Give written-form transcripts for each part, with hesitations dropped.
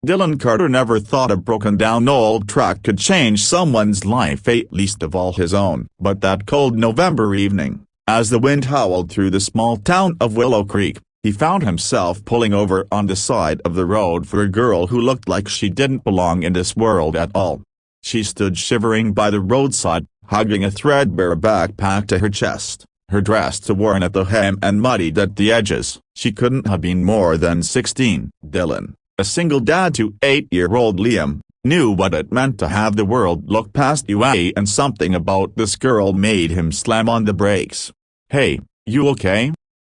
Dylan Carter never thought a broken-down old truck could change someone's life, at least of all his own. But that cold November evening, as the wind howled through the small town of Willow Creek, he found himself pulling over on the side of the road for a girl who looked like she didn't belong in this world at all. She stood shivering by the roadside, hugging a threadbare backpack to her chest, her dress torn at the hem and muddied at the edges. She couldn't have been more than 16. Dylan, a single dad to 8-year-old Liam, knew what it meant to have the world look past you, and something about this girl made him slam on the brakes. "Hey, you okay?"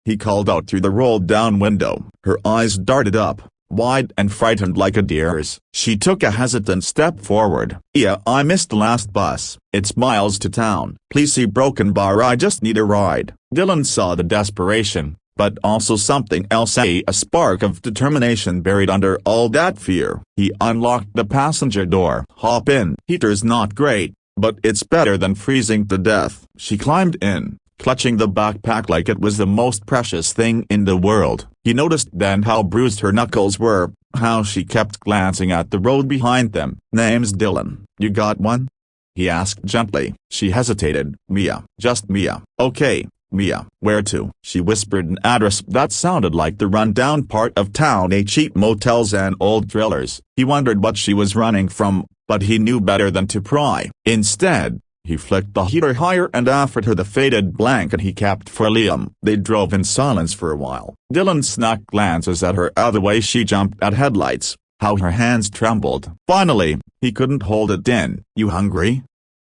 he called out through the rolled-down window. Her eyes darted up, wide and frightened like a deer's. She took a hesitant step forward. "Yeah, I missed the last bus. It's miles to town. Please see Broken Bar, I just need a ride." Dylan saw the desperation, but also something else, a spark of determination buried under all that fear. He unlocked the passenger door. "Hop in. Heater's not great, but it's better than freezing to death." She climbed in, clutching the backpack like it was the most precious thing in the world. He noticed then how bruised her knuckles were, how she kept glancing at the road behind them. "Name's Dylan. You got one?" he asked gently. She hesitated. "Mia. Just Mia." "Okay, Mia. Where to?" She whispered an address that sounded like the run-down part of town, a cheap motels and old drillers. He wondered what she was running from, but he knew better than to pry. Instead, he flicked the heater higher and offered her the faded blanket he kept for Liam. They drove in silence for a while. Dylan snuck glances at her, the way she jumped at headlights, how her hands trembled. Finally, he couldn't hold it in. "You hungry?"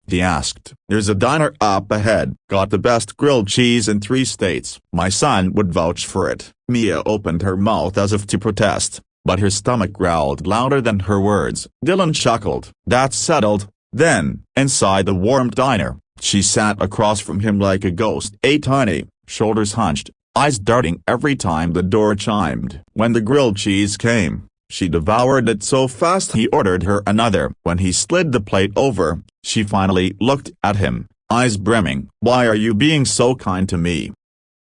he asked. "There's a diner up ahead. Got the best grilled cheese in 3 states. My son would vouch for it." Mia opened her mouth as if to protest, but her stomach growled louder than her words. Dylan chuckled. "That's settled." Then, inside the warm diner, she sat across from him like a ghost, a tiny, shoulders hunched, eyes darting every time the door chimed. When the grilled cheese came, she devoured it so fast he ordered her another. When he slid the plate over, she finally looked at him, eyes brimming. "Why are you being so kind to me?"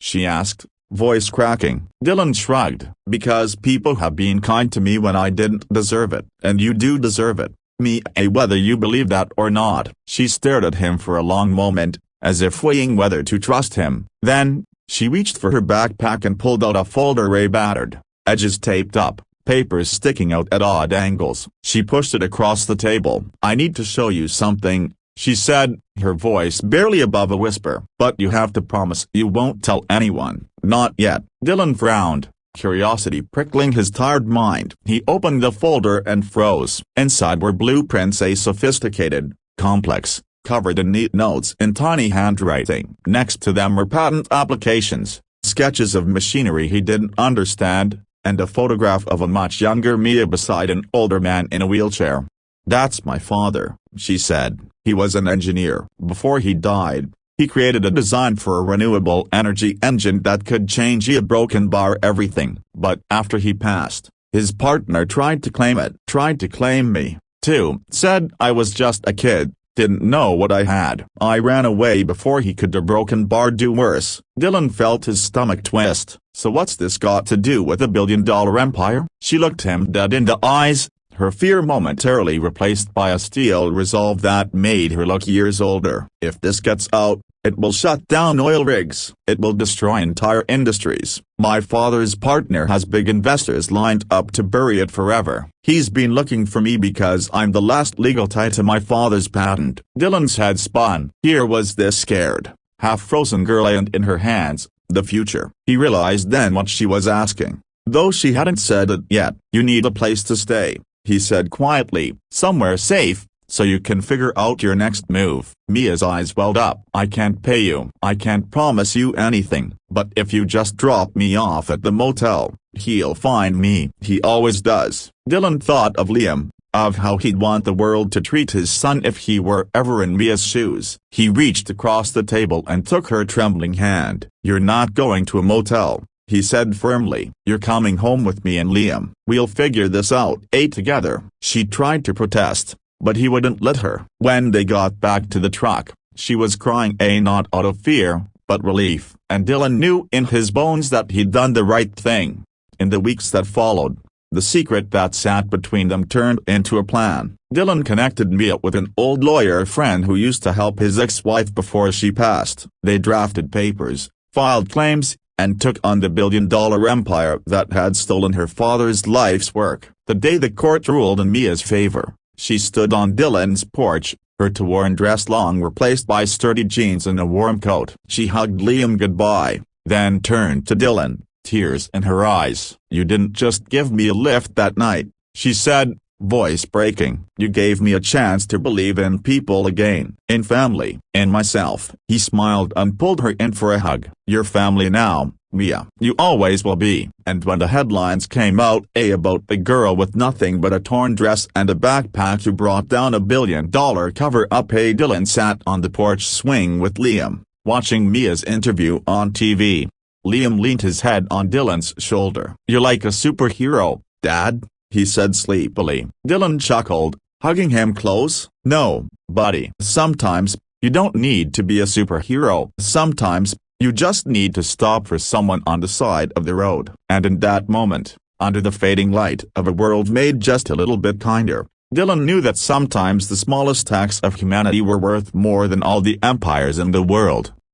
she asked, voice cracking. Dylan shrugged. "Because people have been kind to me when I didn't deserve it. And you do deserve it, Mia, whether you believe that or not." She stared at him for a long moment, as if weighing whether to trust him. Then, she reached for her backpack and pulled out a folder, battered, edges taped up, papers sticking out at odd angles. She pushed it across the table. "I need to show you something," she said, her voice barely above a whisper. "But you have to promise you won't tell anyone." "Not yet." Dylan frowned, curiosity prickling his tired mind. He opened the folder and froze. Inside were blueprints, a sophisticated, complex, covered in neat notes in tiny handwriting. Next to them were patent applications, sketches of machinery he didn't understand, and a photograph of a much younger Mia beside an older man in a wheelchair. "That's my father," she said. "He was an engineer. Before he died, he created a design for a renewable energy engine that could change a Broken Bar everything. But after he passed, his partner tried to claim it. Tried to claim me, too. Said I was just a kid, didn't know what I had. I ran away before he could. The Broken Bar do worse." Dylan felt his stomach twist. "So what's this got to do with a billion-dollar empire?" She looked him dead in the eyes, her fear momentarily replaced by a steel resolve that made her look years older. "If this gets out, it will shut down oil rigs. It will destroy entire industries. My father's partner has big investors lined up to bury it forever. He's been looking for me because I'm the last legal tie to my father's patent." Dylan's head spun. Here was this scared, half-frozen girl, and in her hands, the future. He realized then what she was asking, though she hadn't said it yet. "You need a place to stay," he said quietly. "Somewhere safe, so you can figure out your next move." Mia's eyes welled up. "I can't pay you. I can't promise you anything, but if you just drop me off at the motel, he'll find me. He always does." Dylan thought of Liam, of how he'd want the world to treat his son if he were ever in Mia's shoes. He reached across the table and took her trembling hand. "You're not going to a motel," he said firmly. "You're coming home with me and Liam. We'll figure this out, together." She tried to protest, but he wouldn't let her. When they got back to the truck, she was crying, not out of fear, but relief. And Dylan knew in his bones that he'd done the right thing. In the weeks that followed, The secret that sat between them turned into a plan. Dylan connected Mia with an old lawyer friend who used to help his ex-wife before she passed. They drafted papers, filed claims, and took on the billion-dollar empire that had stolen her father's life's work. The day the court ruled in Mia's favor, she stood on Dylan's porch, her torn dress long replaced by sturdy jeans and a warm coat. She hugged Liam goodbye, then turned to Dylan, tears in her eyes. "You didn't just give me a lift that night," she said, voice breaking. "You gave me a chance to believe in people again, in family, in myself." He smiled and pulled her in for a hug. "You're family now, Mia. You always will be." And when the headlines came out about the girl with nothing but a torn dress and a backpack who brought down $1 billion cover-up, Dylan sat on the porch swing with Liam, watching Mia's interview on TV. Liam leaned his head on Dylan's shoulder. "You're like a superhero, Dad," he said sleepily. Dylan chuckled, hugging him close. "No, buddy. Sometimes, you don't need to be a superhero. Sometimes, you just need to stop for someone on the side of the road." And in that moment, under the fading light of a world made just a little bit kinder, Dylan knew that sometimes the smallest acts of humanity were worth more than all the empires in the world.